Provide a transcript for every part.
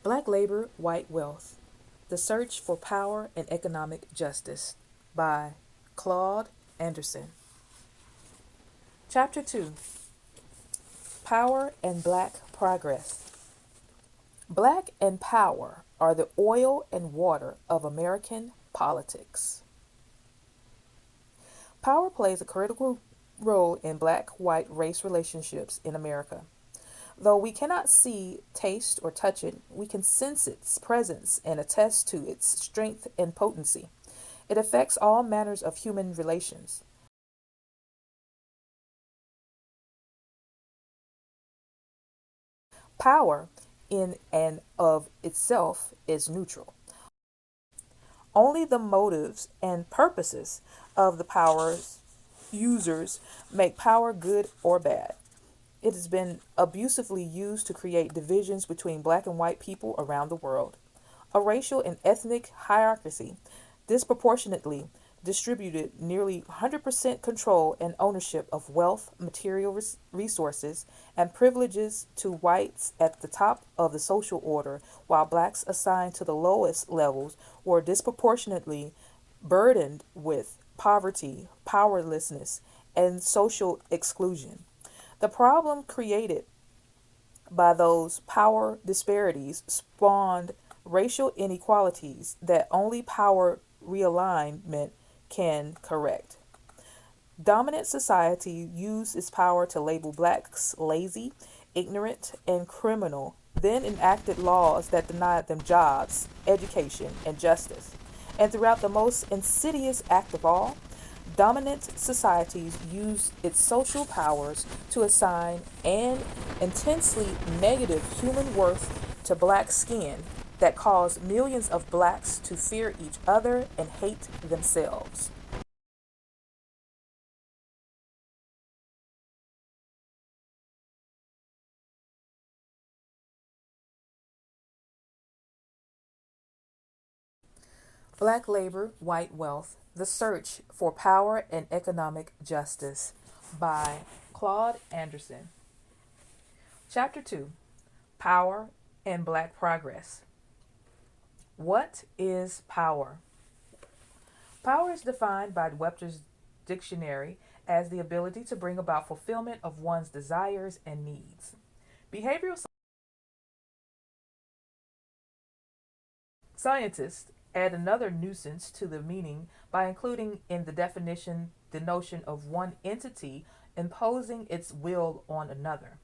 Black Labor, White Wealth: The Search for Power and Economic Justice by Claude Anderson. Chapter 2: Power and Black Progress. Black and power are the oil and water of American politics. Power plays a critical role in black white race relationships in America. Though we cannot see, taste, or touch it, we can sense its presence and attest to its strength and potency. It affects all manners of human relations. Power, in and of itself, is neutral. Only the motives and purposes of the power's users make power good or bad. It has been abusively used to create divisions between black and white people around the world. A racial and ethnic hierarchy disproportionately distributed nearly 100% control and ownership of wealth, material resources, and privileges to whites at the top of the social order, while blacks assigned to the lowest levels were disproportionately burdened with poverty, powerlessness, and social exclusion. The problem created by those power disparities spawned racial inequalities that only power realignment can correct. Dominant society used its power to label blacks lazy, ignorant, and criminal, then enacted laws that denied them jobs, education, and justice. And throughout the most insidious act of all, dominant societies use its social powers to assign an intensely negative human worth to black skin that caused millions of blacks to fear each other and hate themselves. Black Labor, White Wealth: The Search for Power and Economic Justice by Claude Anderson. Chapter 2: Power and Black Progress. What is power? Power is defined by Webster's dictionary as the ability to bring about fulfillment of one's desires and needs. Behavioral scientists add another nuisance to the meaning by including in the definition the notion of one entity imposing its will on another.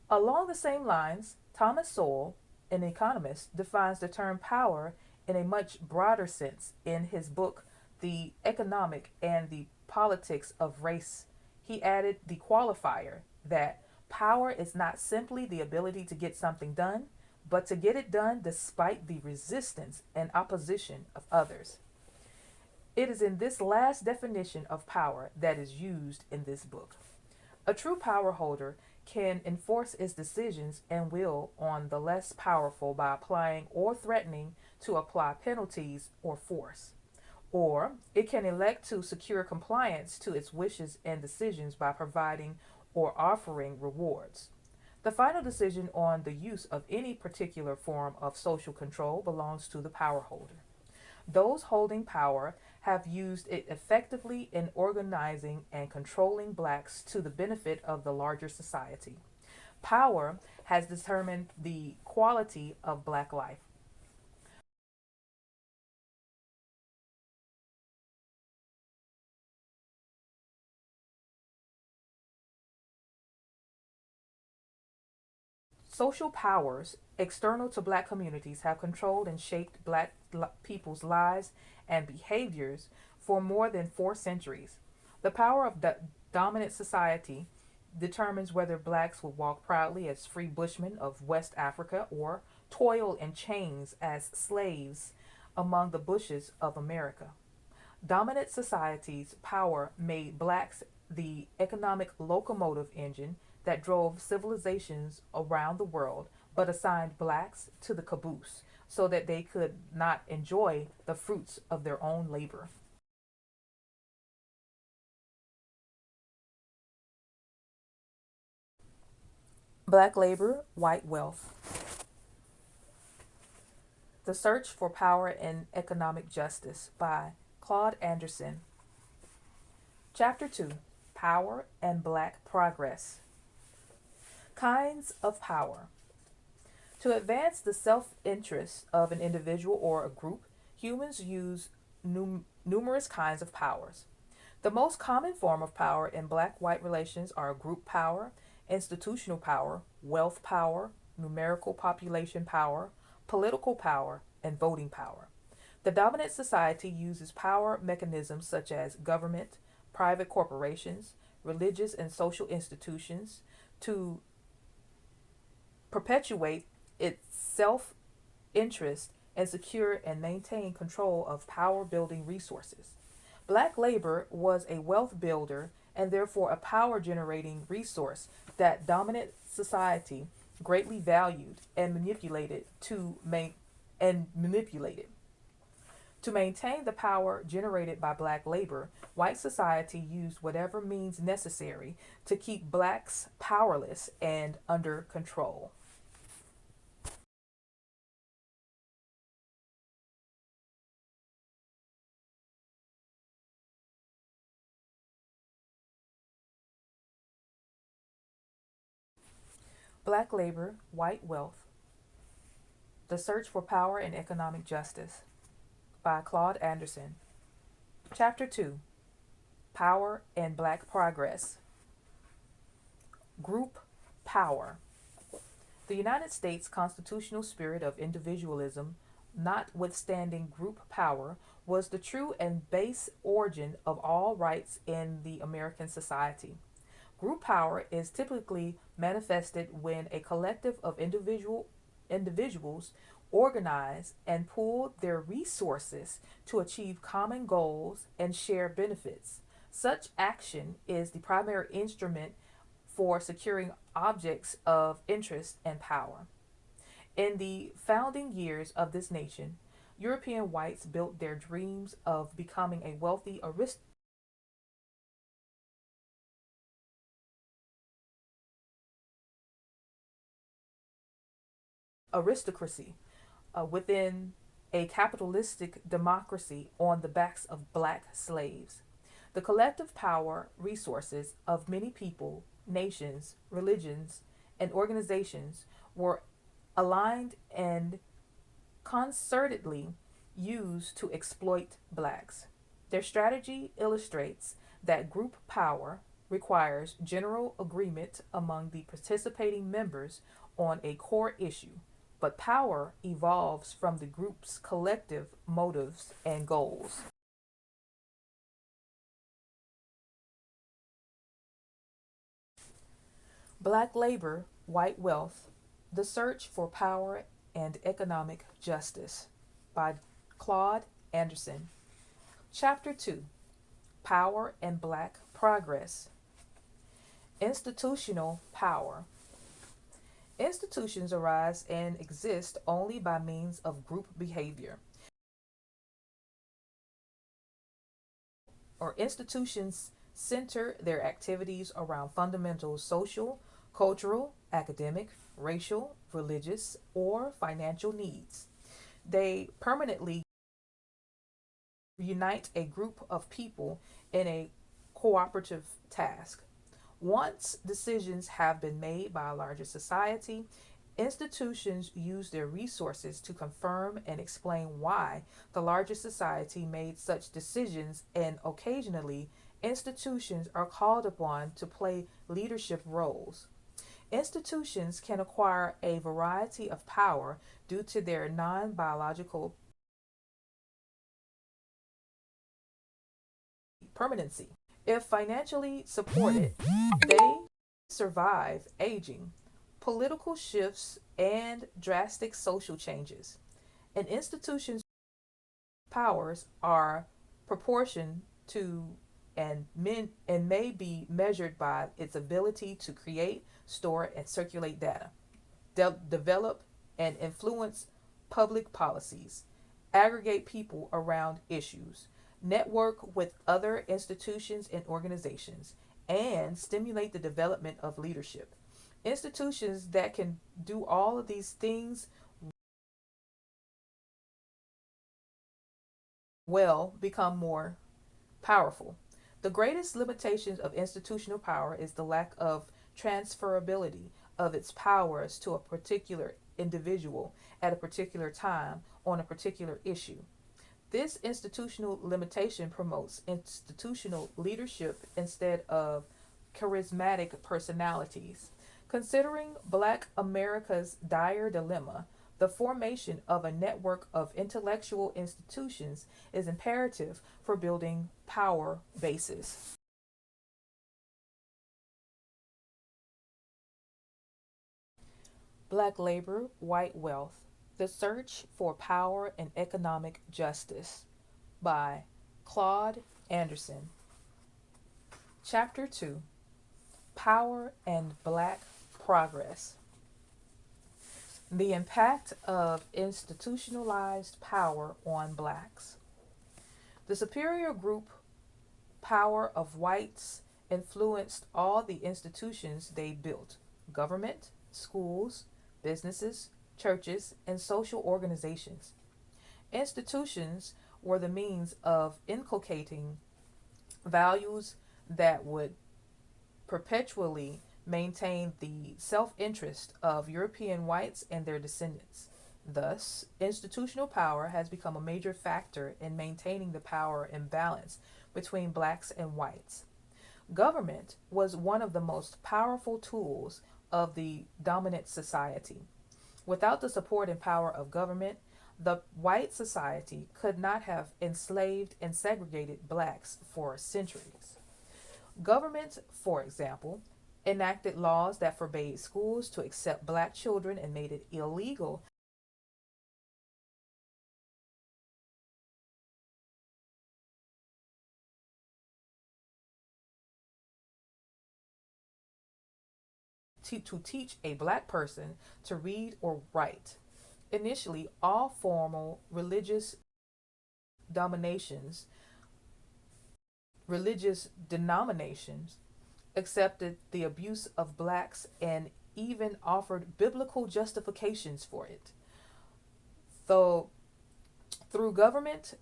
Along the same lines, Thomas Sowell, an economist, defines the term power in a much broader sense in his book, The Economic and the Politics of Race. He added the qualifier that power is not simply the ability to get something done, but to get it done despite the resistance and opposition of others. It is in this last definition of power that is used in this book. A true power holder can enforce its decisions and will on the less powerful by applying or threatening to apply penalties or force. Or it can elect to secure compliance to its wishes and decisions by providing or offering rewards. The final decision on the use of any particular form of social control belongs to the power holder. Those holding power have used it effectively in organizing and controlling blacks to the benefit of the larger society. Power has determined the quality of black life. Social powers external to black communities have controlled and shaped black people's lives and behaviors for more than 4 centuries. The power of the dominant society determines whether blacks will walk proudly as free bushmen of West Africa or toil in chains as slaves among the bushes of America. Dominant societies' power made blacks the economic locomotive engine that drove civilizations around the world, but assigned blacks to the caboose so that they could not enjoy the fruits of their own labor. Black Labor, White Wealth. The Search for Power and Economic Justice by Claude Anderson. Chapter 2: Power and Black Progress. Kinds of Power. To advance the self interest of an individual or a group, humans use numerous kinds of powers. The most common form of power in black white relations are group power, institutional power, wealth power, numerical population power, political power, and voting power. The dominant society uses power mechanisms such as government, private corporations, religious and social institutions to perpetuate its self interest and secure and maintain control of power building resources. Black labor was a wealth builder and therefore a power generating resource that dominant society greatly valued and manipulated. To maintain the power generated by black labor, white society used whatever means necessary to keep blacks powerless and under control. Black Labor, White Wealth: The Search for Power and Economic Justice by Claude Anderson. Chapter 2: Power and Black Progress. Group Power. The United States constitutional spirit of individualism, notwithstanding group power, was the true and base origin of all rights in the American society. Group power is typically manifested when a collective of individuals organize and pool their resources to achieve common goals and share benefits. Such action is the primary instrument for securing objects of interest and power. In the founding years of this nation, European whites built their dreams of becoming a wealthy aristocracy within a capitalistic democracy on the backs of black slaves. The collective power resources of many people, nations, religions, and organizations were aligned and concertedly used to exploit blacks. Their strategy illustrates that group power requires general agreement among the participating members on a core issue, but power evolves from the group's collective motives and goals. Black Labor, White Wealth: The Search for Power and Economic Justice by Claude Anderson. Chapter 2: Power and Black Progress. Institutional Power. Institutions arise and exist only by means of group behavior, or institutions center their activities around fundamental social, cultural, academic, racial, religious, or financial needs. They permanently unite a group of people in a cooperative task. Once decisions have been made by a larger society, institutions use their resources to confirm and explain why the larger society made such decisions, and occasionally, institutions are called upon to play leadership roles. Institutions can acquire a variety of power due to their non biological permanency. If financially supported, they survive aging, political shifts, and drastic social changes. An institution's powers are proportioned to and may be measured by its ability to create, store, and circulate data, develop and influence public policies, aggregate people around issues, network with other institutions and organizations, and stimulate the development of leadership. Institutions that can do all of these things well become more powerful. The greatest limitations of institutional power is the lack of transferability of its powers to a particular individual at a particular time on a particular issue. This institutional limitation promotes institutional leadership instead of charismatic personalities. Considering Black America's dire dilemma, the formation of a network of intellectual institutions is imperative for building power bases. Black Labor, White Wealth: The Search for Power and Economic Justice by Claude Anderson. Chapter 2: Power and Black Progress. The impact of institutionalized power on blacks. The superior group power of whites influenced all the institutions they built: government, schools, businesses, churches, and social organizations. Institutions were the means of inculcating values that would perpetually maintain the self interest of European whites and their descendants. Thus, institutional power has become a major factor in maintaining the power imbalance between blacks and whites. Government was one of the most powerful tools of the dominant society. Without the support and power of government, the white society could not have enslaved and segregated blacks for centuries. Government, for example, enacted laws that forbade schools to accept black children and made it illegal to teach a black person to read or write. Initially, all formal dominations, religious denominations accepted the abuse of blacks and even offered biblical justifications for it. Though through government,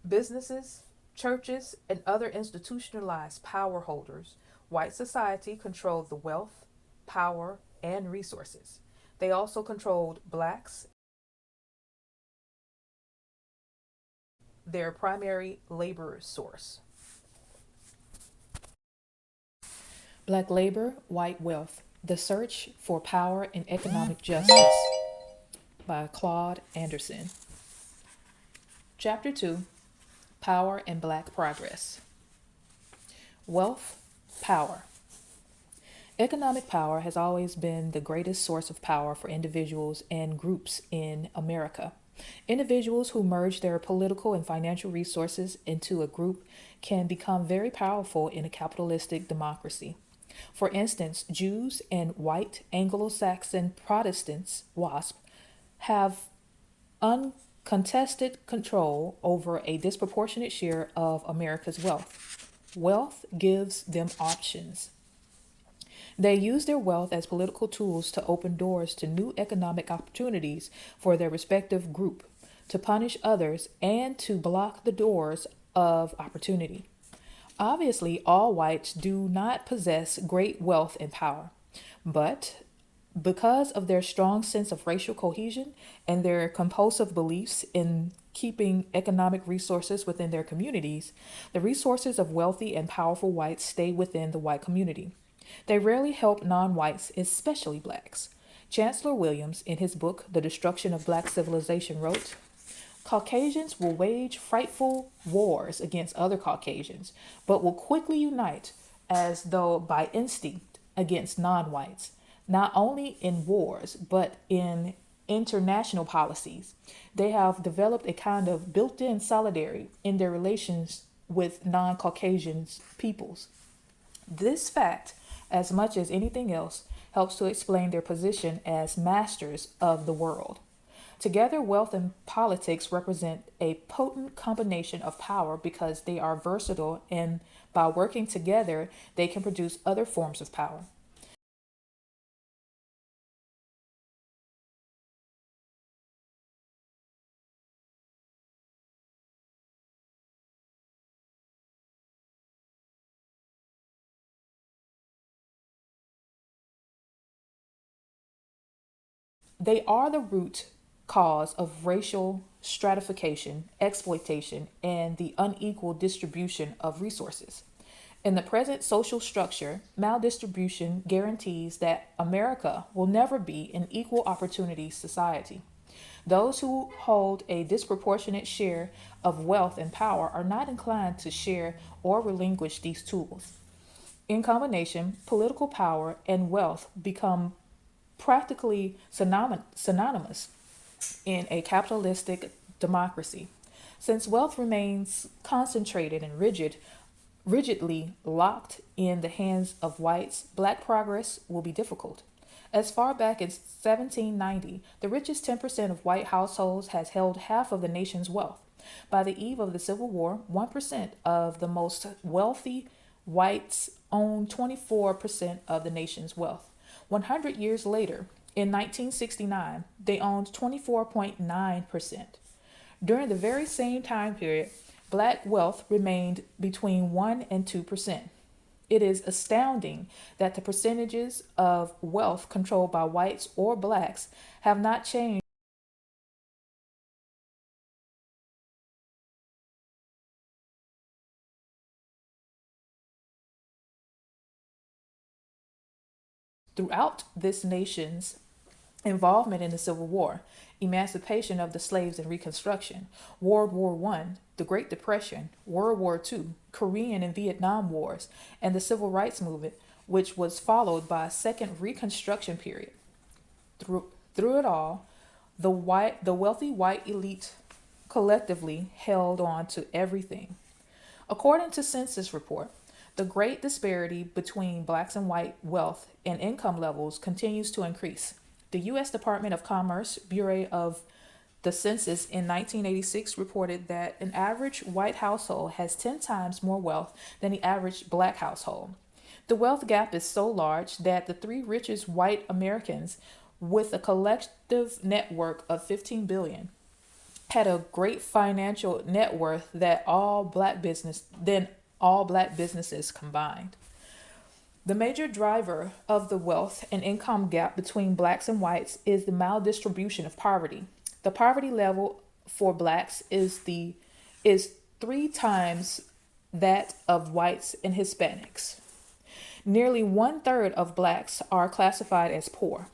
businesses, churches, and other institutionalized power holders, white society controlled the wealth, power, and resources. They also controlled blacks, their primary labor source. Black Labor, White Wealth: The Search for Power and Economic Justice by Claude Anderson. Chapter 2: Power and Black Progress. Wealth, power. Economic power has always been the greatest source of power for individuals and groups in America. Individuals who merge their political and financial resources into a group can become very powerful in a capitalistic democracy. For instance, Jews and white Anglo Saxon Protestants, WASP, have uncontested control over a disproportionate share of America's wealth. Wealth gives them options. They use their wealth as political tools to open doors to new economic opportunities for their respective group, to punish others, and to block the doors of opportunity. Obviously, all whites do not possess great wealth and power, but because of their strong sense of racial cohesion and their compulsive beliefs in keeping economic resources within their communities, the resources of wealthy and powerful whites stay within the white community. They rarely help non whites, especially blacks. Chancellor Williams, in his book, The Destruction of Black Civilization, wrote, Caucasians will wage frightful wars against other Caucasians, but will quickly unite, as though by instinct, against non whites, not only in wars, but in international policies. They have developed a kind of built in solidarity in their relations with non Caucasian peoples. This fact, as much as anything else, helps to explain their position as masters of the world. Together, wealth and politics represent a potent combination of power because they are versatile, and by working together, they can produce other forms of power. They are the root cause of racial stratification, exploitation, and the unequal distribution of resources. In the present social structure, maldistribution guarantees that America will never be an equal opportunity society. Those who hold a disproportionate share of wealth and power are not inclined to share or relinquish these tools. In combination, political power and wealth become practically synonymous in a capitalistic democracy. Since wealth remains concentrated and rigidly locked in the hands of whites, black progress will be difficult. As far back as 1790, the richest 10% of white households has held half of the nation's wealth. By the eve of the Civil War, 1% of the most wealthy whites owned 24% of the nation's wealth. 100 years later, in 1969, they owned 24.9%. During the very same time period, black wealth remained between 1 and 2%. It is astounding that the percentages of wealth controlled by whites or blacks have not changed throughout this nation's involvement in the Civil War, emancipation of the slaves and Reconstruction, World War I, the Great Depression, World War II, Korean and Vietnam Wars, and the Civil Rights Movement, which was followed by a second Reconstruction period. Through it all, the wealthy white elite collectively held on to everything. According to census report, the great disparity between blacks and white wealth and income levels continues to increase. The U.S. Department of Commerce Bureau of the Census in 1986 reported that an average white household has 10 times more wealth than the average black household. The wealth gap is so large that the three richest white Americans, with a collective net worth of 15 billion, had a great financial net worth that all black businesses combined. The major driver of the wealth and income gap between blacks and whites is the maldistribution of poverty. The poverty level for blacks is 3 times that of whites and Hispanics. Nearly 1/3 of blacks are classified as poor,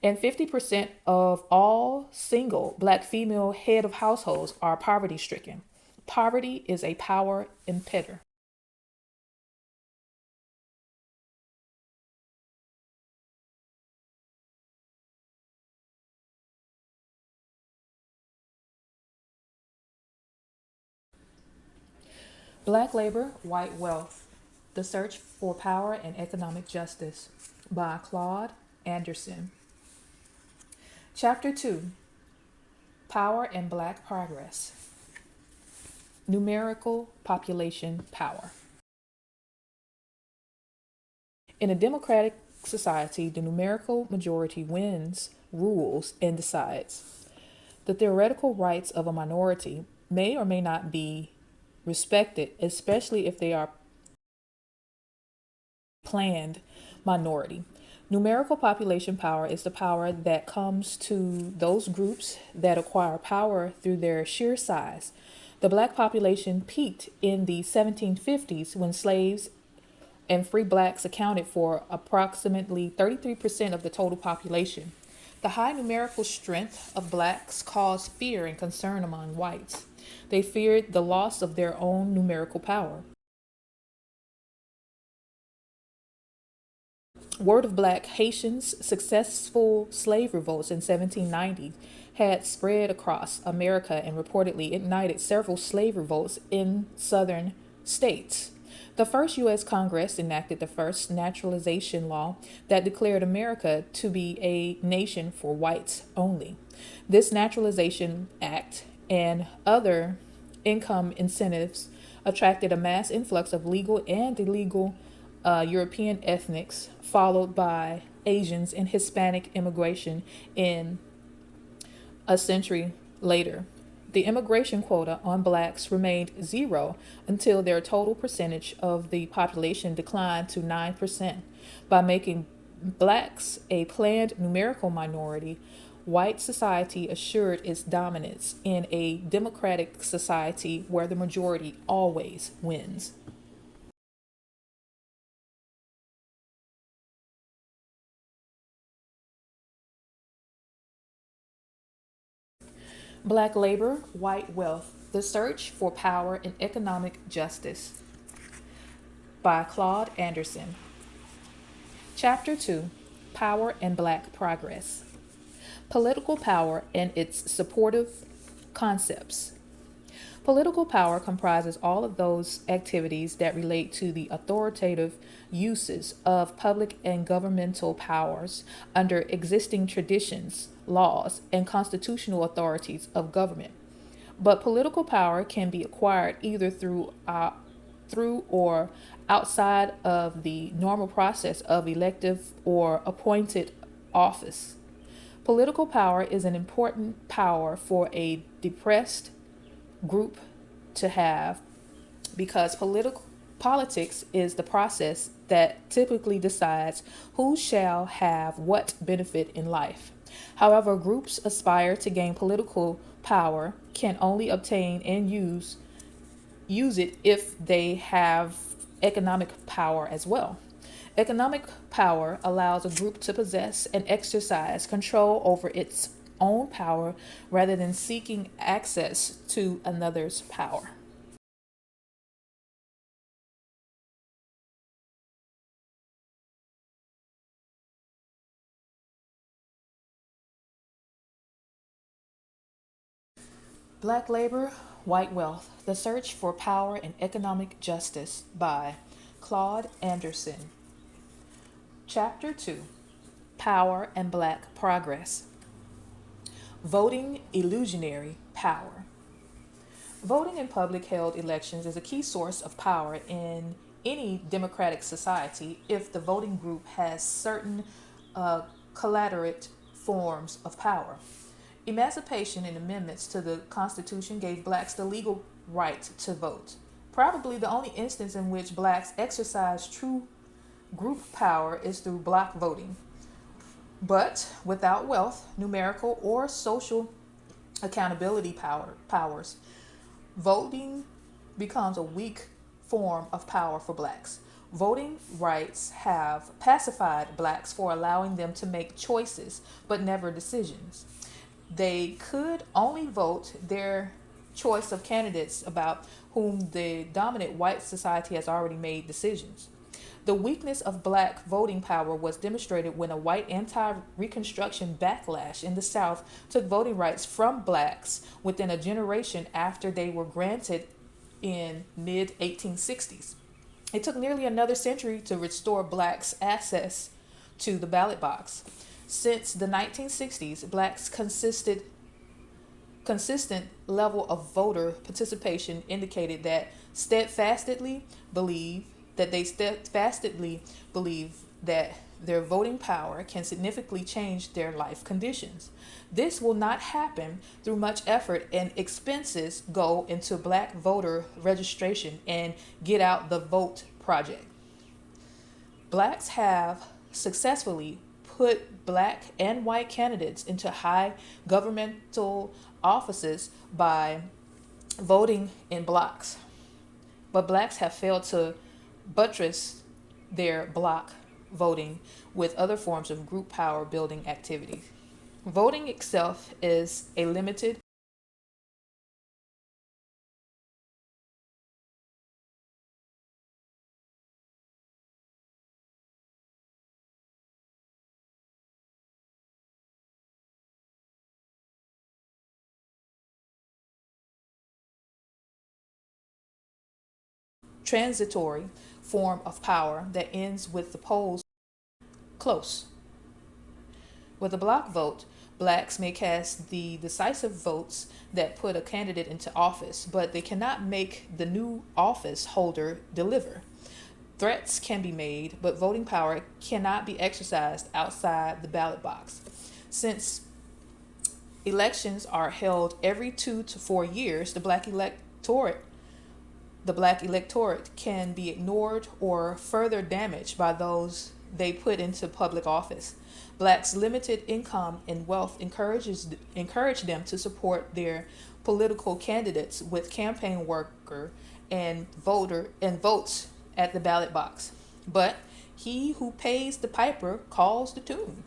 and 50% of all single black female head of households are poverty stricken. Poverty is a power impediment. Black Labor, White Wealth: The Search for Power and Economic Justice by Claude Anderson. Chapter 2: Power and Black Progress. Numerical Population Power. In a democratic society, the numerical majority wins, rules, and decides. The theoretical rights of a minority may or may not be respected, especially if they are planned minority. Numerical population power is the power that comes to those groups that acquire power through their sheer size. The black population peaked in the 1750s when slaves and free blacks accounted for approximately 33% of the total population. The high numerical strength of blacks caused fear and concern among whites. They feared the loss of their own numerical power. Word of black Haitians' successful slave revolts in 1790 had spread across America and reportedly ignited several slave revolts in southern states. The first U.S. Congress enacted the first naturalization law that declared America to be a nation for whites only. This Naturalization Act and other income incentives attracted a mass influx of legal and illegal European ethnics, followed by Asians and Hispanic immigration in a century later. The immigration quota on blacks remained zero until their total percentage of the population declined to 9%. By making blacks a planned numerical minority, white society assured its dominance in a democratic society where the majority always wins. Black Labor, White Wealth: The Search for Power and Economic Justice by Claude Anderson. Chapter 2: Power and Black Progress. Political power and its supportive concepts. Political power comprises all of those activities that relate to the authoritative uses of public and governmental powers under existing traditions, laws, and constitutional authorities of government. But political power can be acquired either through or outside of the normal process of elective or appointed office. Political power is an important power for a depressed group to have because politics is the process that typically decides who shall have what benefit in life. However, groups aspire to gain political power can only obtain and use it if they have economic power as well. Economic power allows a group to possess and exercise control over its own power rather than seeking access to another's power. Black Labor, White Wealth: The Search for Power and Economic Justice by Claude Anderson. Chapter 2: Power and Black Progress. Voting Illusionary Power. Voting in public held elections is a key source of power in any democratic society if the voting group has certain collaterate forms of power. Emancipation and amendments to the Constitution gave blacks the legal right to vote. Probably the only instance in which blacks exercise true group power is through block voting. But without wealth, numerical, or social accountability powers, voting becomes a weak form of power for blacks. Voting rights have pacified blacks for allowing them to make choices, but never decisions. They could only vote their choice of candidates about whom the dominant white society has already made decisions. The weakness of black voting power was demonstrated when a white anti Reconstruction backlash in the South took voting rights from blacks within a generation after they were granted in mid 1860s. It took nearly another century to restore blacks' access to the ballot box. Since the 1960s, blacks consistent level of voter participation indicated they steadfastly believe that their voting power can significantly change their life conditions. This will not happen through much effort, and expenses go into black voter registration and get out the vote project. Blacks have successfully put black and white candidates into high governmental offices by voting in blocks. But blacks have failed to buttress their block voting with other forms of group power building activities. Voting itself is a limited transitory form of power that ends with the polls close. With a block vote, blacks may cast the decisive votes that put a candidate into office, but they cannot make the new office holder deliver. Threats can be made, but voting power cannot be exercised outside the ballot box. Since elections are held every 2 to 4 years, the black electorate can be ignored or further damaged by those they put into public office. Blacks' limited income and wealth encourage them to support their political candidates with campaign worker and votes at the ballot box. But he who pays the piper calls the tune.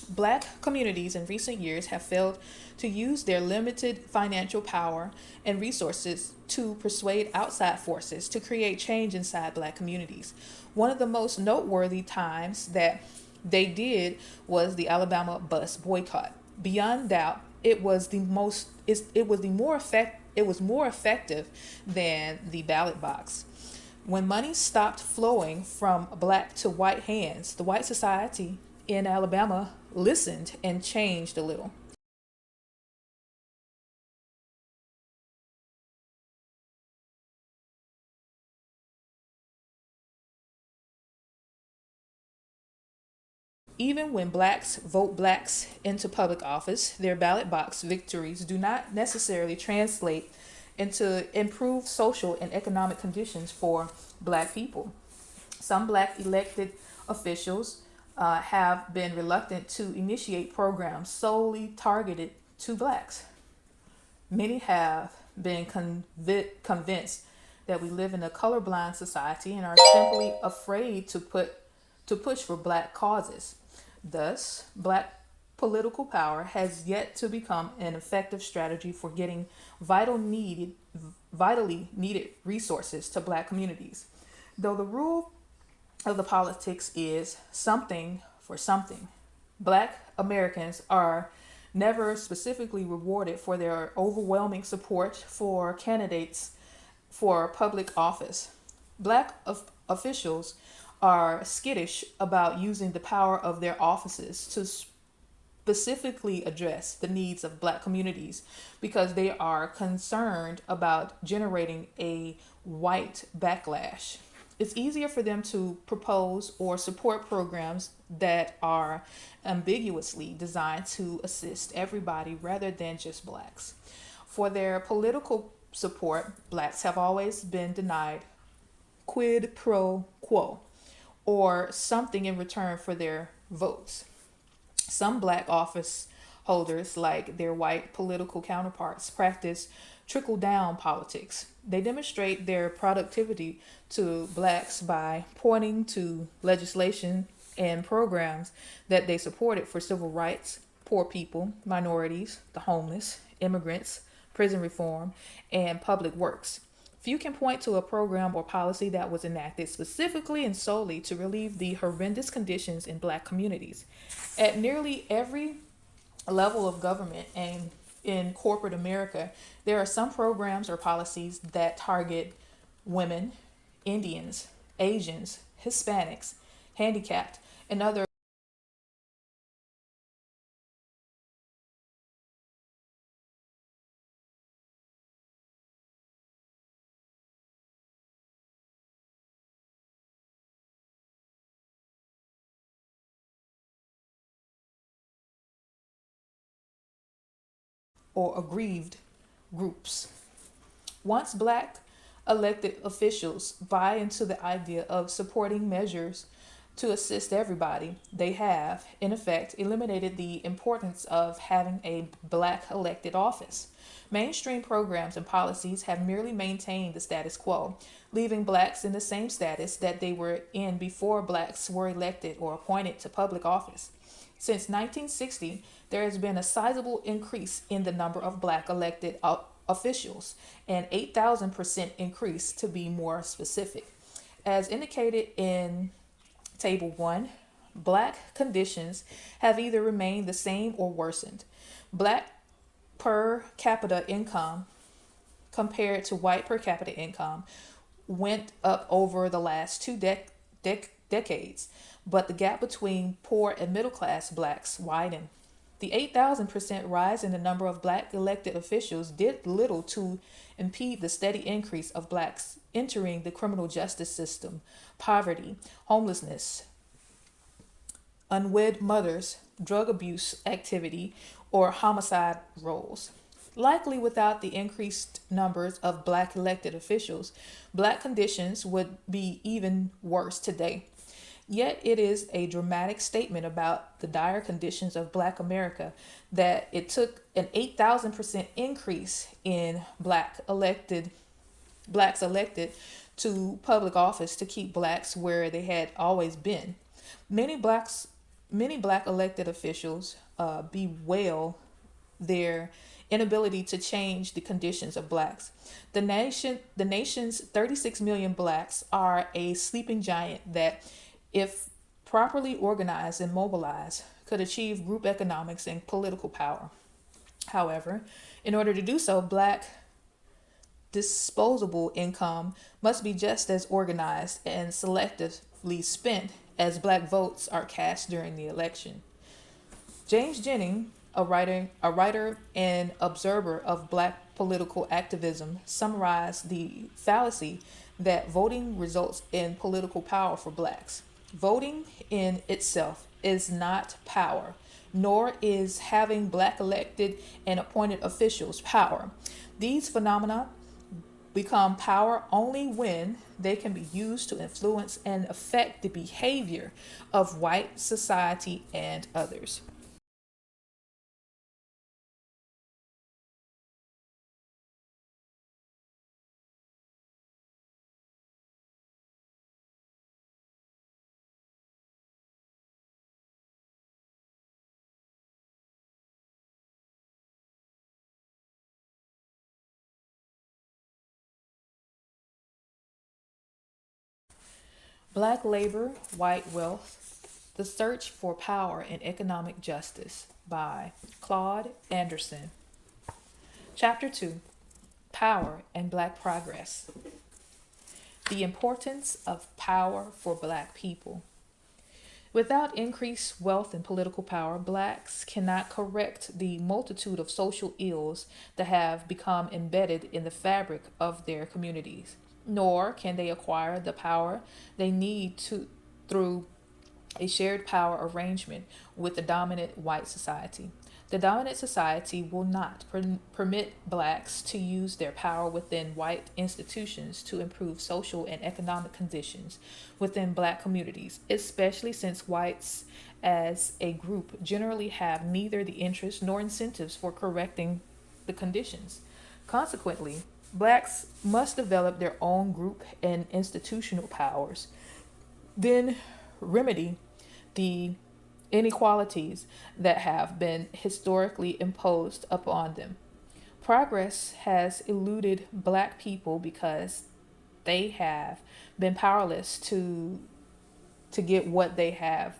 Black communities in recent years have failed to use their limited financial power and resources to persuade outside forces to create change inside black communities. One of the most noteworthy times that they did was the Alabama bus boycott. Beyond doubt, it was more effective than the ballot box. When money stopped flowing from black to white hands, the white society in Alabama listened and changed a little. Even when blacks vote blacks into public office, their ballot box victories do not necessarily translate into improved social and economic conditions for black people. Some black elected officials have been reluctant to initiate programs solely targeted to blacks. Many have been convinced that we live in a colorblind society and are simply afraid to push for black causes. Thus, black political power has yet to become an effective strategy for getting vitally needed resources to black communities. Though the rule of the politics is something for something, black Americans are never specifically rewarded for their overwhelming support for candidates for public office. Black officials are skittish about using the power of their offices to specifically address the needs of black communities because they are concerned about generating a white backlash. It's easier for them to propose or support programs that are ambiguously designed to assist everybody rather than just blacks. For their political support, blacks have always been denied quid pro quo or something in return for their votes. Some black office holders, like their white political counterparts, practice trickle down politics. They demonstrate their productivity to blacks by pointing to legislation and programs that they supported for civil rights, poor people, minorities, the homeless, immigrants, prison reform, and public works. Few can point to a program or policy that was enacted specifically and solely to relieve the horrendous conditions in black communities. At nearly every level of government and in corporate America, there are some programs or policies that target women, Indians, Asians, Hispanics, handicapped, and other or aggrieved groups. Once black elected officials buy into the idea of supporting measures to assist everybody, they have, in effect, eliminated the importance of having a black elected office. Mainstream programs and policies have merely maintained the status quo, leaving blacks in the same status that they were in before blacks were elected or appointed to public office. Since 1960, there has been a sizable increase in the number of black elected officials, an 8,000% increase to be more specific. As indicated in Table 1, black conditions have either remained the same or worsened. Black per capita income compared to white per capita income went up over the last decades, but the gap between poor and middle class blacks widened. The 8,000% rise in the number of black elected officials did little to impede the steady increase of blacks entering the criminal justice system, poverty, homelessness, unwed mothers, drug abuse activity, or homicide rolls. Likely without the increased numbers of black elected officials, black conditions would be even worse today. Yet it is a dramatic statement about the dire conditions of Black America that it took an 8,000% increase in blacks elected to public office to keep blacks where they had always been. Many blacks, many black elected officials bewail their inability to change the conditions of blacks. The nation's 36 million blacks are a sleeping giant that, if properly organized and mobilized, could achieve group economics and political power. However, in order to do so, black disposable income must be just as organized and selectively spent as black votes are cast during the election. James Jennings, a writer and observer of black political activism, summarized the fallacy that voting results in political power for blacks. Voting in itself is not power, nor is having black elected and appointed officials power. These phenomena become power only when they can be used to influence and affect the behavior of white society and others. Black Labor, White Wealth: The Search for Power and Economic Justice by Claude Anderson. Chapter 2: Power and Black Progress. The Importance of Power for Black People. Without increased wealth and political power, blacks cannot correct the multitude of social ills that have become embedded in the fabric of their communities, nor can they acquire the power they need to through a shared power arrangement with the dominant white society. The dominant society will not permit blacks to use their power within white institutions to improve social and economic conditions within black communities, especially since whites as a group generally have neither the interest nor incentives for correcting the conditions. Consequently, blacks must develop their own group and institutional powers, then remedy the inequalities that have been historically imposed upon them. Progress has eluded black people because they have been powerless to get what they have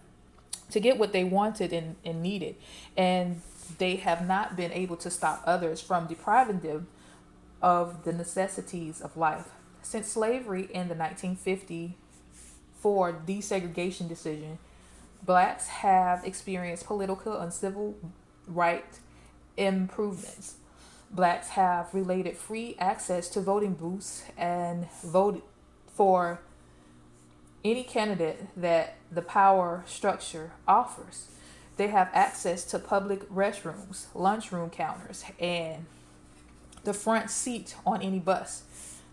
to get what they wanted and needed, and they have not been able to stop others from depriving them of the necessities of life. Since slavery in the 1954 desegregation decision, blacks have experienced political and civil right improvements. Blacks have related free access to voting booths and voted for any candidate that the power structure offers. They have access to public restrooms, lunchroom counters, and the front seat on any bus.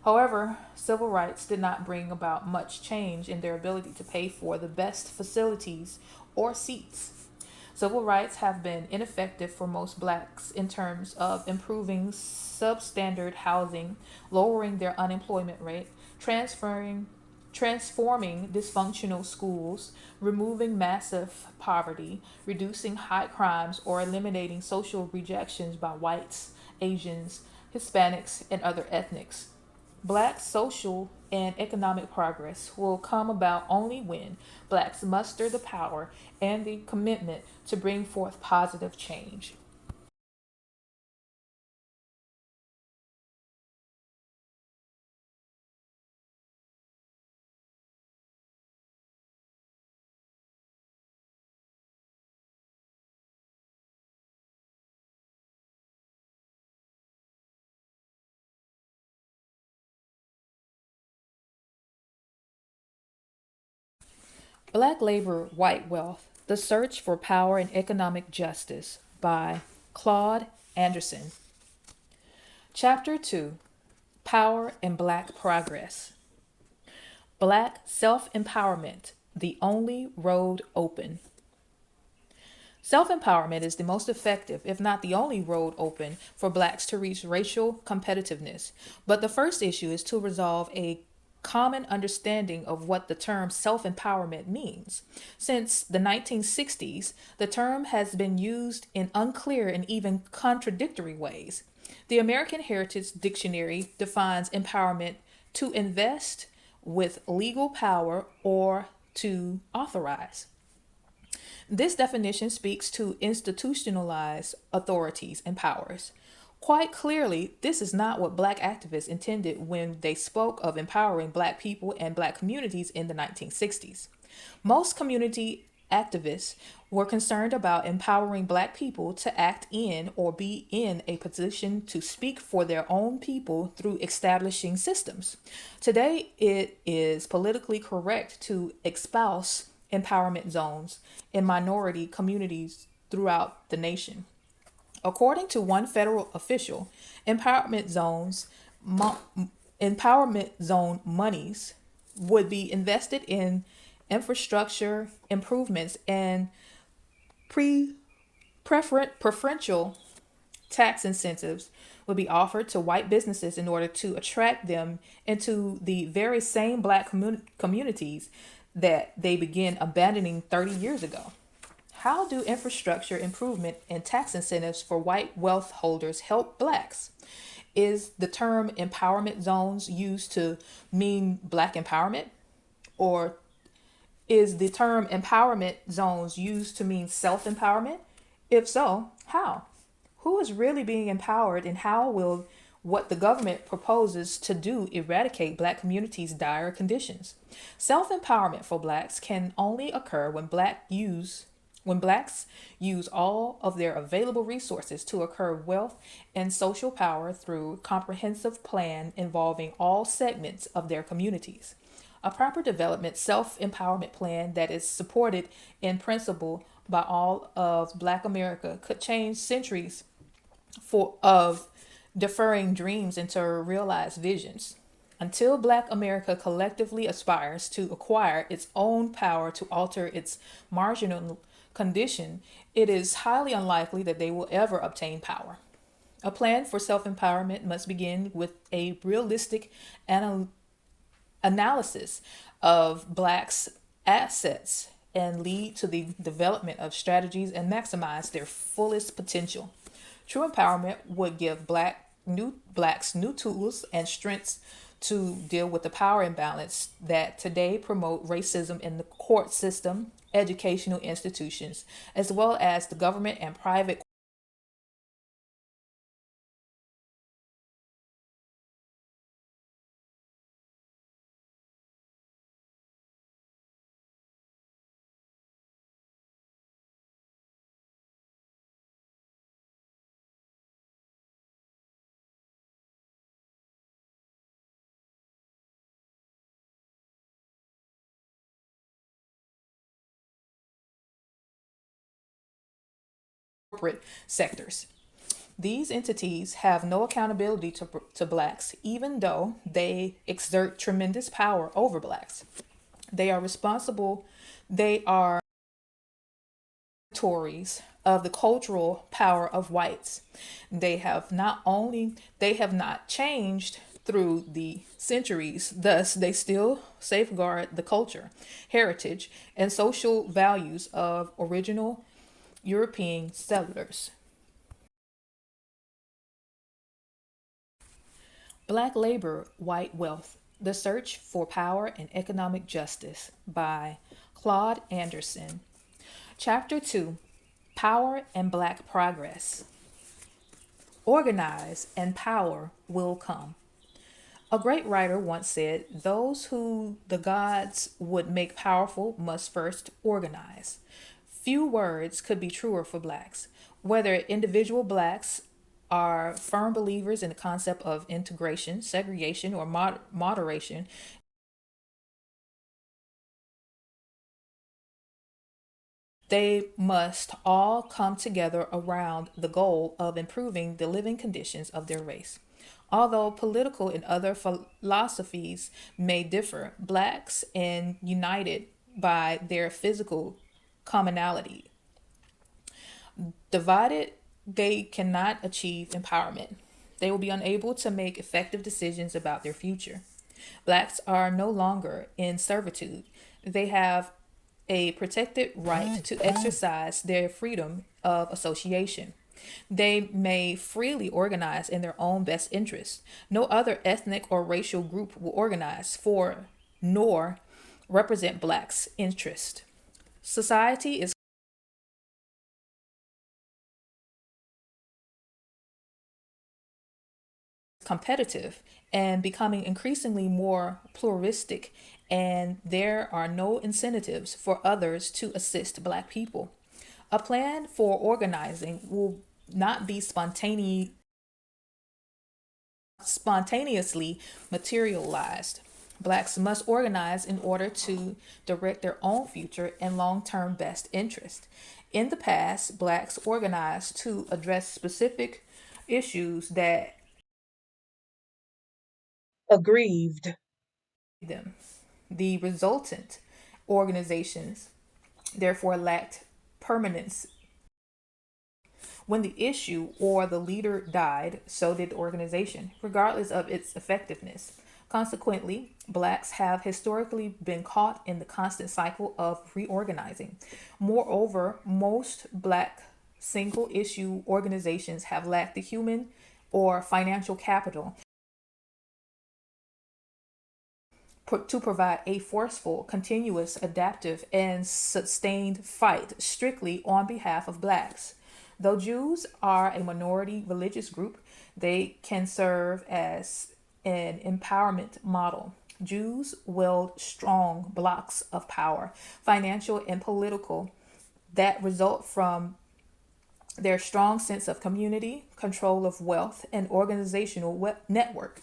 However, civil rights did not bring about much change in their ability to pay for the best facilities or seats. Civil rights have been ineffective for most blacks in terms of improving substandard housing, lowering their unemployment rate, transferring transforming dysfunctional schools, removing massive poverty, reducing high crimes, or eliminating social rejections by whites, Asians, Hispanics, and other ethnics. Black social and economic progress will come about only when blacks muster the power and the commitment to bring forth positive change. Black Labor, White Wealth: The Search for Power and Economic Justice by Claude Anderson. Chapter 2: Power and Black Progress. Black Self Empowerment the only road open. Self empowerment is the most effective, if not the only road open for blacks to reach racial competitiveness. But the first issue is to resolve a common understanding of what the term self empowerment means. Since the 1960s, the term has been used in unclear and even contradictory ways. The American Heritage Dictionary defines empowerment to invest with legal power or to authorize. This definition speaks to institutionalized authorities and powers. Quite clearly, this is not what black activists intended when they spoke of empowering black people and black communities in the 1960s. Most community activists were concerned about empowering black people to act in or be in a position to speak for their own people through establishing systems. Today, it is politically correct to espouse empowerment zones in minority communities throughout the nation. According to one federal official, empowerment zones mo- empowerment zone monies would be invested in infrastructure improvements and pre preferential tax incentives would be offered to white businesses in order to attract them into the very same black communities that they began abandoning 30 years ago. How do infrastructure improvement and tax incentives for white wealth holders help blacks? Is the term empowerment zones used to mean black empowerment? Or is the term empowerment zones used to mean self empowerment? If so, how? Who is really being empowered, and how will what the government proposes to do eradicate black communities' dire conditions? Self empowerment for blacks can only occur when blacks use all of their available resources to acquire wealth and social power through a comprehensive plan involving all segments of their communities. A proper development self empowerment plan that is supported in principle by all of Black America could change centuries of deferring dreams into realized visions. Until Black America collectively aspires to acquire its own power to alter its marginal condition, it is highly unlikely that they will ever obtain power. A plan for self empowerment must begin with a realistic analysis of blacks' assets and lead to the development of strategies and maximize their fullest potential. True empowerment would give blacks new tools and strengths to deal with the power imbalance that today promote racism in the court system, educational institutions, as well as the government and private corporate sectors. These entities have no accountability to blacks, even though they exert tremendous power over blacks. They are responsible, they are Tories of the cultural power of whites. They have not changed through the centuries, thus they still safeguard the culture, heritage, and social values of original European settlers. Black Labor, White Wealth: The Search for Power and Economic Justice by Claude Anderson. Chapter 2: Power and Black Progress. Organize and power will come. A great writer once said, "Those who the gods would make powerful must first organize." Few words could be truer for blacks. Whether individual blacks are firm believers in the concept of integration, segregation, or moderation, they must all come together around the goal of improving the living conditions of their race. Although political and other philosophies may differ, blacks and united by their physical commonality. Divided, they cannot achieve empowerment. They will be unable to make effective decisions about their future. Blacks are no longer in servitude. They have a protected right to exercise their freedom of association. They may freely organize in their own best interest. No other ethnic or racial group will organize for nor represent blacks' interest. Society is competitive and becoming increasingly more pluralistic, and there are no incentives for others to assist Black people. A plan for organizing will not be spontaneously materialized. Blacks must organize in order to direct their own future and long term best interest. In the past, blacks organized to address specific issues that aggrieved them. The resultant organizations therefore lacked permanence. When the issue or the leader died, so did the organization, regardless of its effectiveness. Consequently, blacks have historically been caught in the constant cycle of reorganizing. Moreover, most black single issue organizations have lacked the human or financial capital to provide a forceful, continuous, adaptive, and sustained fight strictly on behalf of blacks. Though Jews are a minority religious group, they can serve as an empowerment model. Jews wield strong blocks of power, financial and political, that result from their strong sense of community, control of wealth, and organizational network.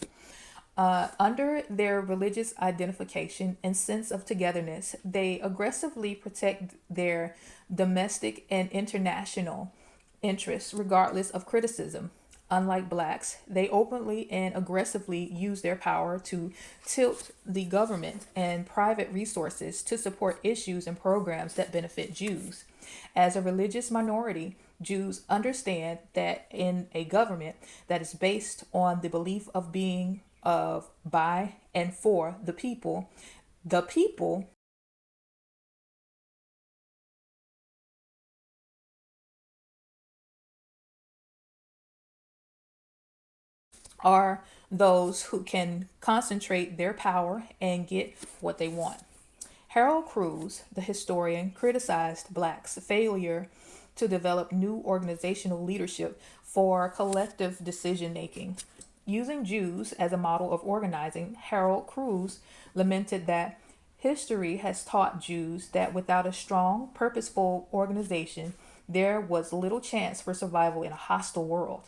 Under their religious identification and sense of togetherness, they aggressively protect their domestic and international interests regardless of criticism. Unlike blacks, they openly and aggressively use their power to tilt the government and private resources to support issues and programs that benefit Jews. As a religious minority, Jews understand that in a government that is based on the belief of being of, by, and for the people are those who can concentrate their power and get what they want. Harold Cruz, the historian, criticized blacks' failure to develop new organizational leadership for collective decision making. Using Jews as a model of organizing, Harold Cruz lamented that history has taught Jews that without a strong, purposeful organization, there was little chance for survival in a hostile world.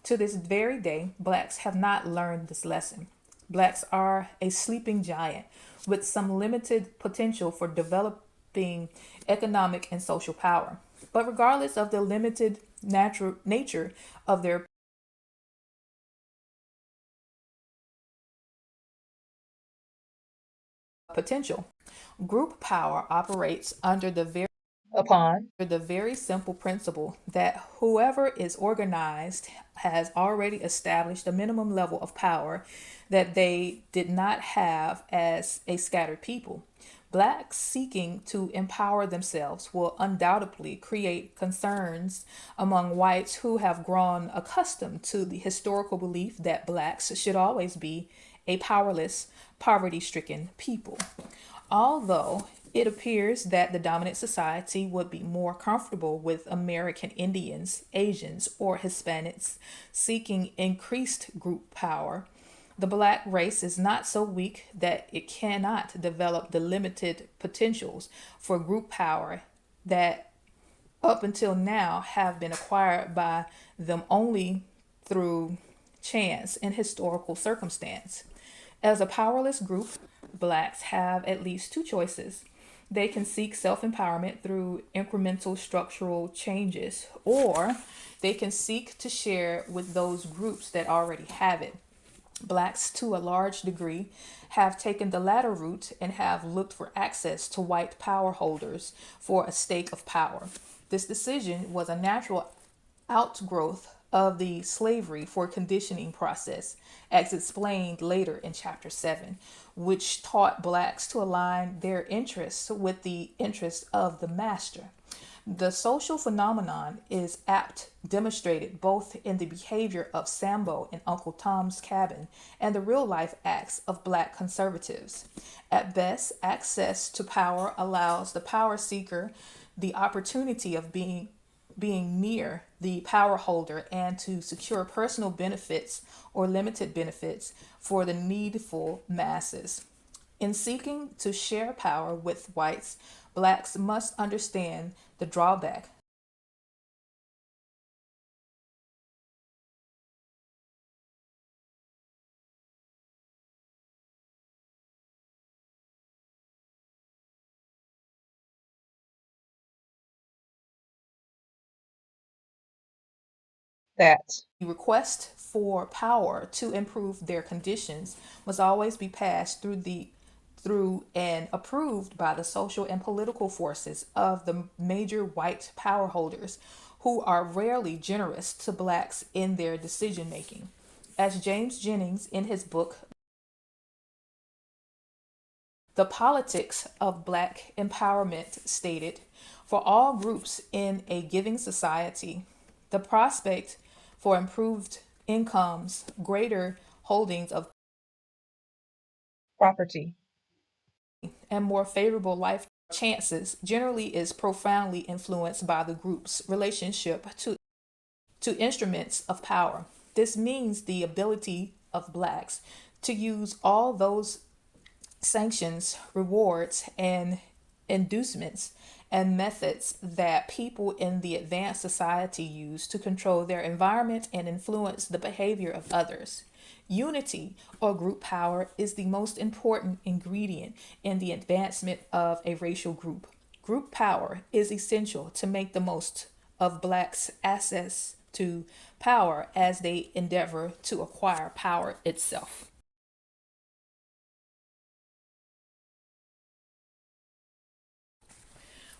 To this very day, blacks have not learned this lesson. Blacks are a sleeping giant with some limited potential for developing economic and social power. But regardless of the limited natural nature of their potential, group power operates under the very simple principle that whoever is organized has already established a minimum level of power that they did not have as a scattered people. Blacks seeking to empower themselves will undoubtedly create concerns among whites who have grown accustomed to the historical belief that blacks should always be a powerless, poverty stricken people. Although it appears that the dominant society would be more comfortable with American Indians, Asians, or Hispanics seeking increased group power, the black race is not so weak that it cannot develop the limited potentials for group power that up until now have been acquired by them only through chance and historical circumstance. As a powerless group, blacks have at least two choices. They can seek self empowerment through incremental structural changes, or they can seek to share with those groups that already have it. Blacks, to a large degree, have taken the latter route and have looked for access to white power holders for a stake of power. This decision was a natural outgrowth of the slavery for conditioning process, as explained later in Chapter 7, which taught blacks to align their interests with the interests of the master. The social phenomenon is apt demonstrated both in the behavior of Sambo in Uncle Tom's Cabin and the real life acts of black conservatives. At best, access to power allows the power seeker the opportunity of being near the power holder and to secure personal benefits or limited benefits for the needful masses. In seeking to share power with whites, blacks must understand the drawback That. the request for power to improve their conditions must always be passed through and approved by the social and political forces of the major white power holders who are rarely generous to blacks in their decision making. As James Jennings in his book The Politics of Black Empowerment stated, for all groups in a giving society, the prospect for improved incomes, greater holdings of Property. and more favorable life chances generally is profoundly influenced by the group's relationship to instruments of power. This means the ability of blacks to use all those sanctions, rewards, and inducements and methods that people in the advanced society use to control their environment and influence the behavior of others. Unity or group power is the most important ingredient in the advancement of a racial group. Group power is essential to make the most of blacks' access to power as they endeavor to acquire power itself.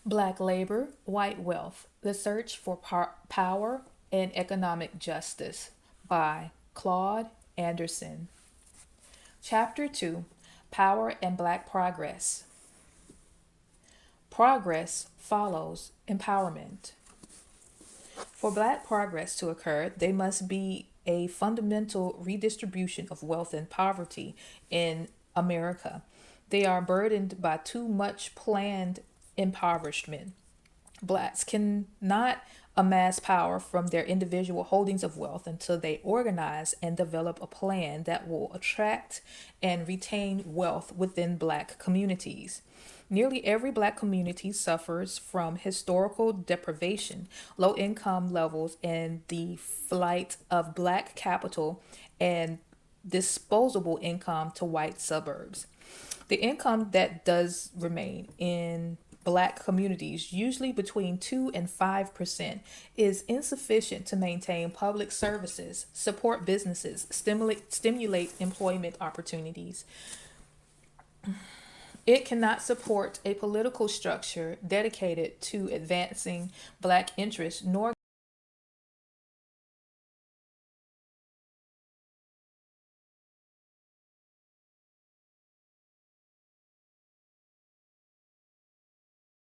Black labor, white wealth, the search for power and economic justice by Claude Anderson. Chapter 2, Power and Black Progress. Progress follows empowerment. For black progress to occur, there must be a fundamental redistribution of wealth and poverty in America. They are burdened by too much planned impoverishment. Blacks cannot amass power from their individual holdings of wealth until they organize and develop a plan that will attract and retain wealth within black communities. Nearly every black community suffers from historical deprivation, low income levels, and the flight of black capital and disposable income to white suburbs. The income that does remain in black communities, usually between 2 and 5%, is insufficient to maintain public services, support businesses, stimulate employment opportunities. It cannot support a political structure dedicated to advancing black interests, nor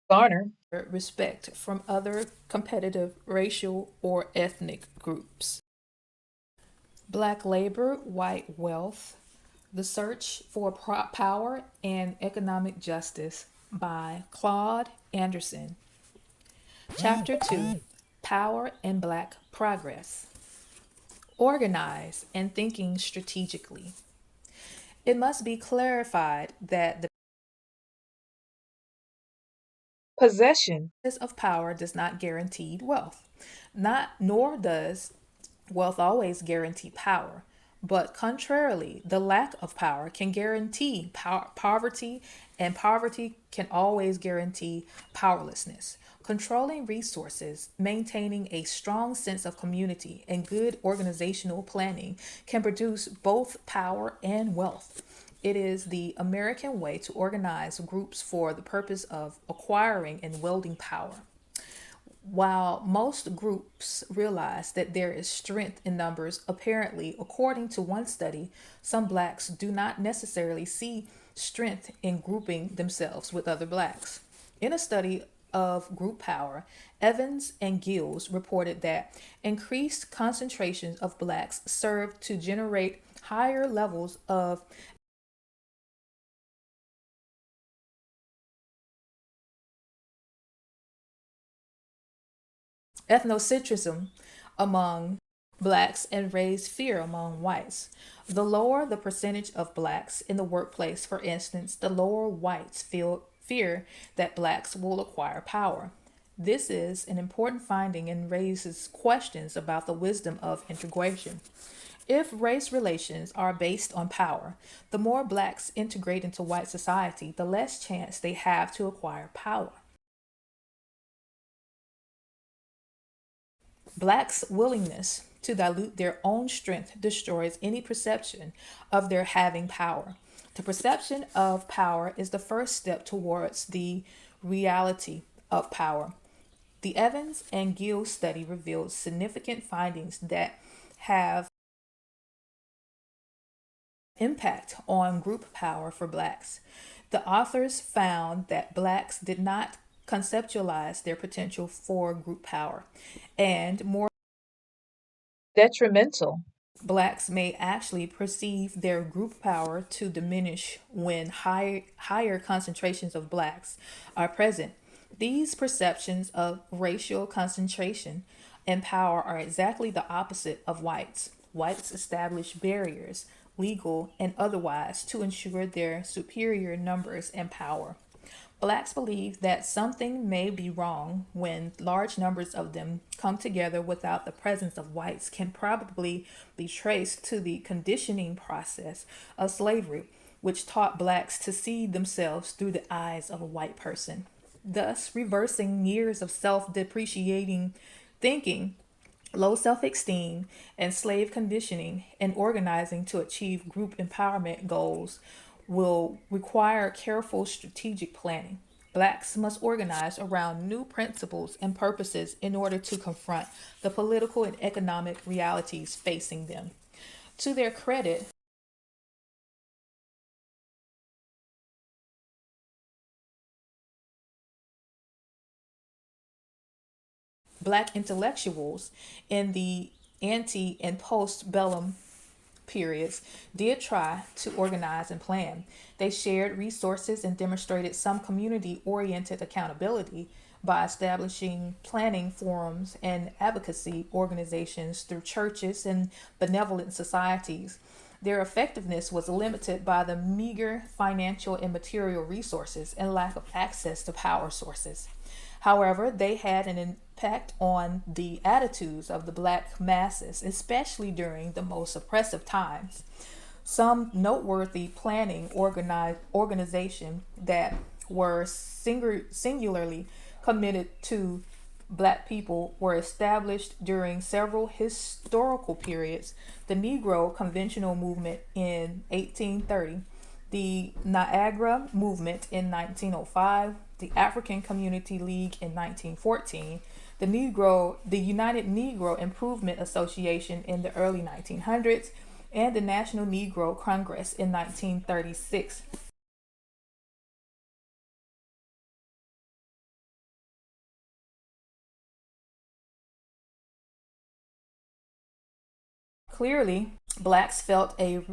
Garner. respect from other competitive racial or ethnic groups. Black labor, white wealth, the search for power and economic justice by Claude Anderson. Chapter 2, Power and Black Progress. Organize and thinking strategically. It must be clarified that the Possession. possess of power does not guarantee wealth. Not nor does wealth always guarantee power. But contrarily, the lack of power can guarantee poverty, and poverty can always guarantee powerlessness. Controlling resources, maintaining a strong sense of community, and good organizational planning can produce both power and wealth. It is the American way to organize groups for the purpose of acquiring and wielding power. While most groups realize that there is strength in numbers, apparently, according to one study, some blacks do not necessarily see strength in grouping themselves with other blacks. In a study of group power, Evans and Gills reported that increased concentrations of blacks served to generate higher levels of ethnocentrism among blacks and raise fear among whites. The lower the percentage of blacks in the workplace, for instance, the lower whites feel fear that blacks will acquire power. This is an important finding and raises questions about the wisdom of integration. If race relations are based on power, the more blacks integrate into white society, the less chance they have to acquire power. Blacks' willingness to dilute their own strength destroys any perception of their having power. The perception of power is the first step towards the reality of power. The Evans and Gill study revealed significant findings that have impact on group power for blacks. The authors found that blacks did not conceptualize their potential for group power, and more detrimental. blacks may actually perceive their group power to diminish when higher concentrations of blacks are present. These perceptions of racial concentration and power are exactly the opposite of whites. Whites establish barriers, legal and otherwise, to ensure their superior numbers and power. Blacks believe that something may be wrong when large numbers of them come together without the presence of whites can probably be traced to the conditioning process of slavery, which taught blacks to see themselves through the eyes of a white person, thus reversing years of self depreciating thinking, low self esteem, and slave conditioning and organizing to achieve group empowerment goals will require careful strategic planning. Blacks must organize around new principles and purposes in order to confront the political and economic realities facing them. To their credit, black intellectuals in the ante and post bellum periods did try to organize and plan. They shared resources and demonstrated some community oriented accountability by establishing planning forums and advocacy organizations through churches and benevolent societies. Their effectiveness was limited by the meager financial and material resources and lack of access to power sources. However, they had an impact on the attitudes of the black masses, especially during the most oppressive times. Some noteworthy planning organization that were singularly committed to black people were established during several historical periods. The Negro Conventional Movement in 1830, the Niagara Movement in 1905, the African Community League in 1914, the United Negro Improvement Association in the early 1900s, and the National Negro Congress in 1936. Clearly, blacks felt a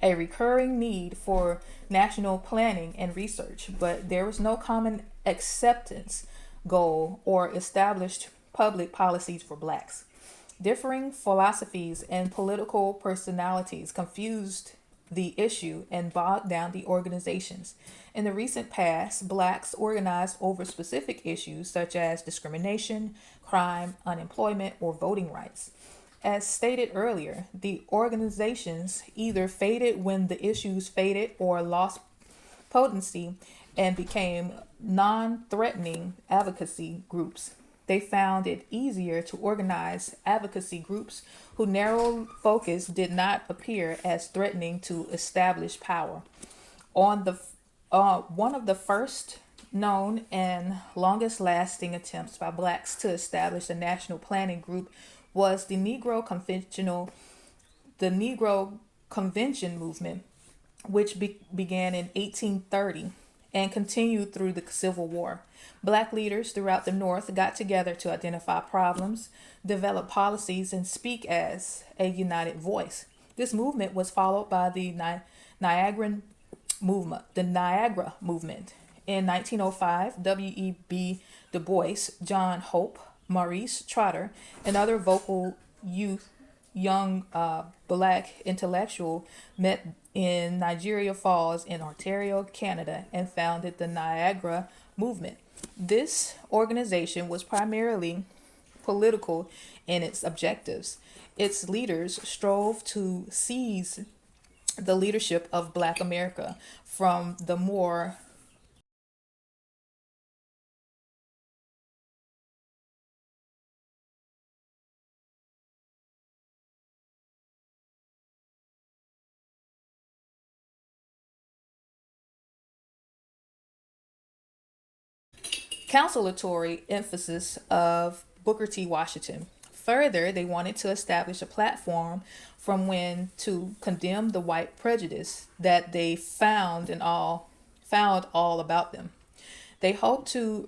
recurring need for national planning and research, but there was no common acceptance goal or established public policies for blacks. Differing philosophies and political personalities confused the issue and bogged down the organizations. In the recent past, blacks organized over specific issues such as discrimination, crime, unemployment, or voting rights. As stated earlier, the organizations either faded when the issues faded or lost potency and became non threatening advocacy groups. They found it easier to organize advocacy groups whose narrow focus did not appear as threatening to established power. On the One of the first known and longest lasting attempts by blacks to establish a national planning group was the Negro Convention movement, which began in 1830 and continued through the Civil War. Black leaders throughout the North got together to identify problems, develop policies, and speak as a united voice. This movement was followed by the Niagara Niagara movement. In 1905, W.E.B. Du Bois, John Hope, Maurice Trotter, and other vocal young black intellectual met in Niagara Falls in Ontario, Canada, and founded the Niagara movement. This organization was primarily political in its objectives. Its leaders strove to seize the leadership of Black America from the more conciliatory emphasis of Booker T. Washington. Further, they wanted to establish a platform from when to condemn the white prejudice that they found all about them. They hoped to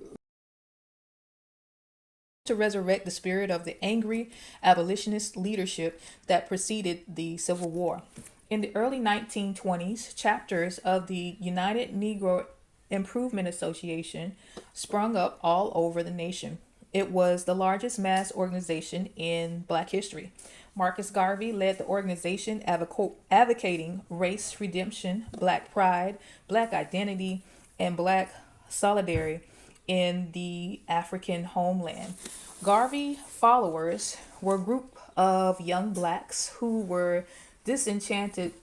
resurrect the spirit of the angry abolitionist leadership that preceded the Civil War. In the early 1920s, chapters of the United Negro Improvement Association sprung up all over the nation. It was the largest mass organization in Black history. Marcus Garvey led the organization advocating race redemption, Black pride, Black identity, and Black solidarity in the African homeland. Garvey followers were a group of young blacks who were disenchanted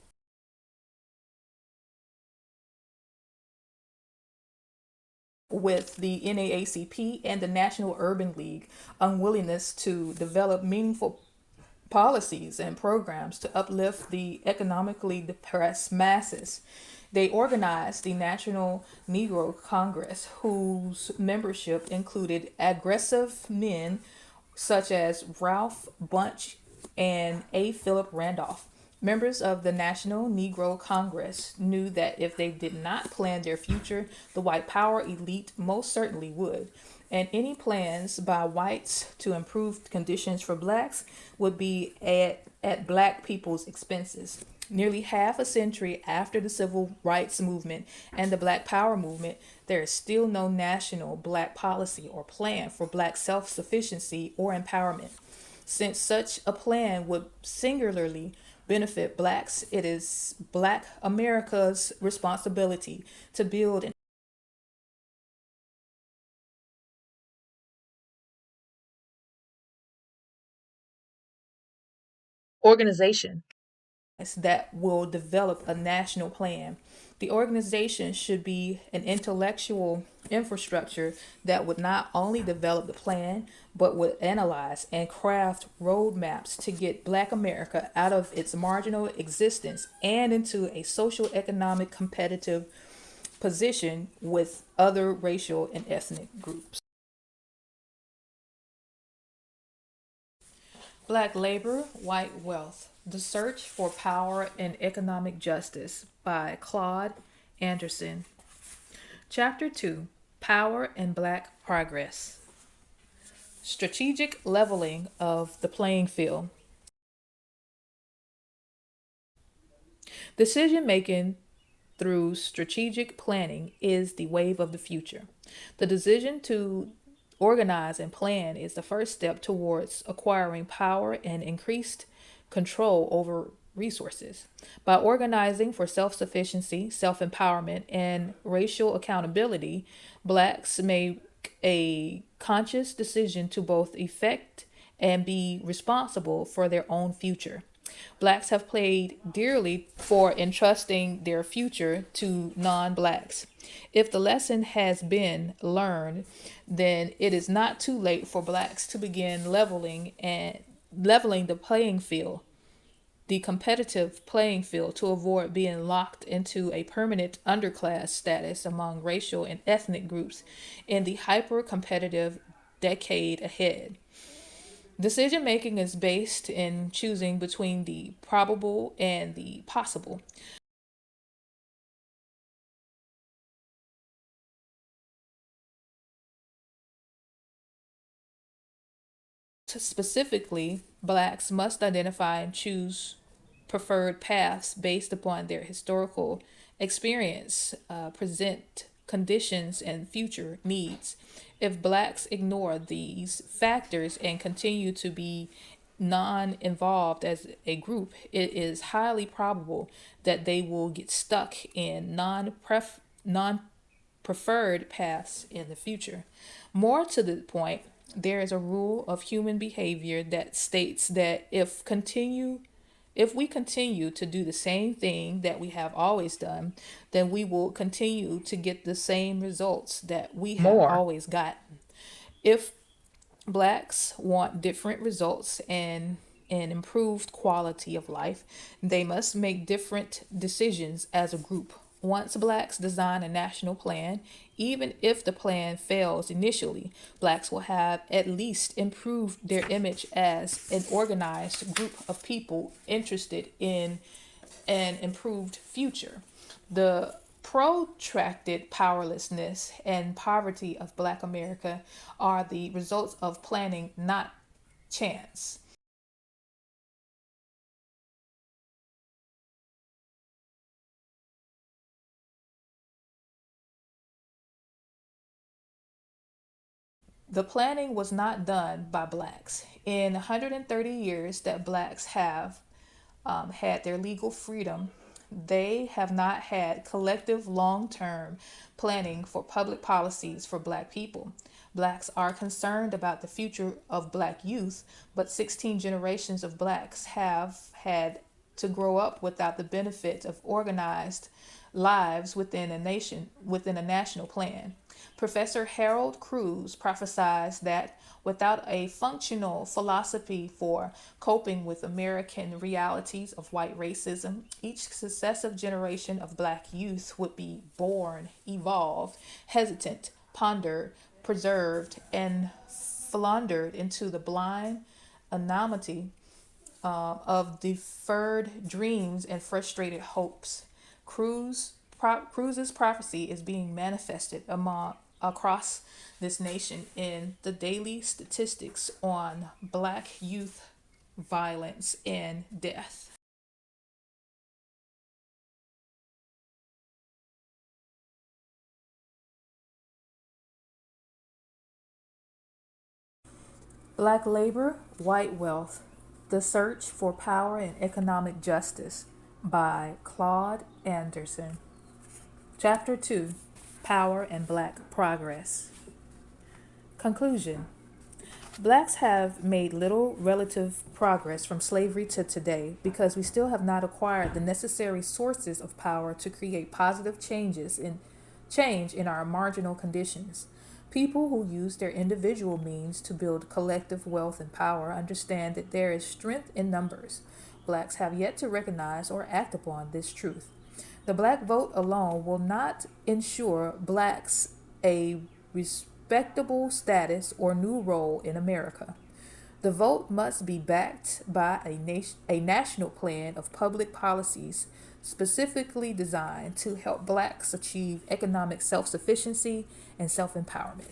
with the NAACP and the National Urban League unwillingness to develop meaningful policies and programs to uplift the economically depressed masses. They organized the National Negro Congress, whose membership included aggressive men such as Ralph Bunche and A. Philip Randolph. Members of the National Negro Congress knew that if they did not plan their future, the white power elite most certainly would. And any plans by whites to improve conditions for blacks would be at black people's expenses. Nearly half a century after the civil rights movement and the black power movement, there is still no national black policy or plan for black self sufficiency or empowerment. Since such a plan would singularly benefit blacks, it is Black America's responsibility to build an organization that will develop a national plan. The organization should be an intellectual infrastructure that would not only develop the plan, but would analyze and craft roadmaps to get Black America out of its marginal existence and into a social economic competitive position with other racial and ethnic groups. Black Labor, White Wealth: The Search for Power and Economic Justice by Claude Anderson. Chapter 2: Power and Black Progress. Strategic leveling of the playing field. Decision making through strategic planning is the wave of the future. The decision to organize and plan is the first step towards acquiring power and increased control over resources. By organizing for self sufficiency, self empowerment, and racial accountability, blacks make a conscious decision to both effect and be responsible for their own future. Blacks have paid dearly for entrusting their future to non blacks. If the lesson has been learned, then it is not too late for blacks to begin leveling the competitive playing field, to avoid being locked into a permanent underclass status among racial and ethnic groups in the hyper competitive decade ahead. Decision making is based in choosing between the probable and the possible. Specifically, blacks must identify and choose preferred paths based upon their historical experience, present conditions, and future needs. If blacks ignore these factors and continue to be non involved as a group, it is highly probable that they will get stuck in non preferred paths in the future. More to the point, there is a rule of human behavior that states that if we continue to do the same thing that we have always done, then we will continue to get the same results that we have More. always gotten. If blacks want different results and an improved quality of life, they must make different decisions as a group. Once blacks design a national plan, even if the plan fails initially, blacks will have at least improved their image as an organized group of people interested in an improved future. The protracted powerlessness and poverty of Black America are the results of planning, not chance. The planning was not done by blacks. In 130 years that blacks have had their legal freedom, they have not had collective long term planning for public policies for black people. Blacks are concerned about the future of black youth, but 16 generations of blacks have had to grow up without the benefit of organized lives within a national plan. Professor Harold Cruz prophesies that without a functional philosophy for coping with American realities of white racism, each successive generation of black youth would be born, evolved, hesitant, pondered, preserved, and floundered into the blind anonymity of deferred dreams and frustrated hopes. Cruz's prophecy is being manifested across this nation in the daily statistics on black youth violence and death. Black Labor, White Wealth: The Search for Power and Economic Justice by Claude Anderson. Chapter 2: Power and Black Progress. Conclusion: Blacks have made little relative progress from slavery to today because we still have not acquired the necessary sources of power to create positive change in our marginal conditions. People who use their individual means to build collective wealth and power understand that there is strength in numbers. Blacks have yet to recognize or act upon this truth. The black vote alone will not ensure blacks a respectable status or new role in America. The vote must be backed by a national plan of public policies specifically designed to help blacks achieve economic self sufficiency and self empowerment.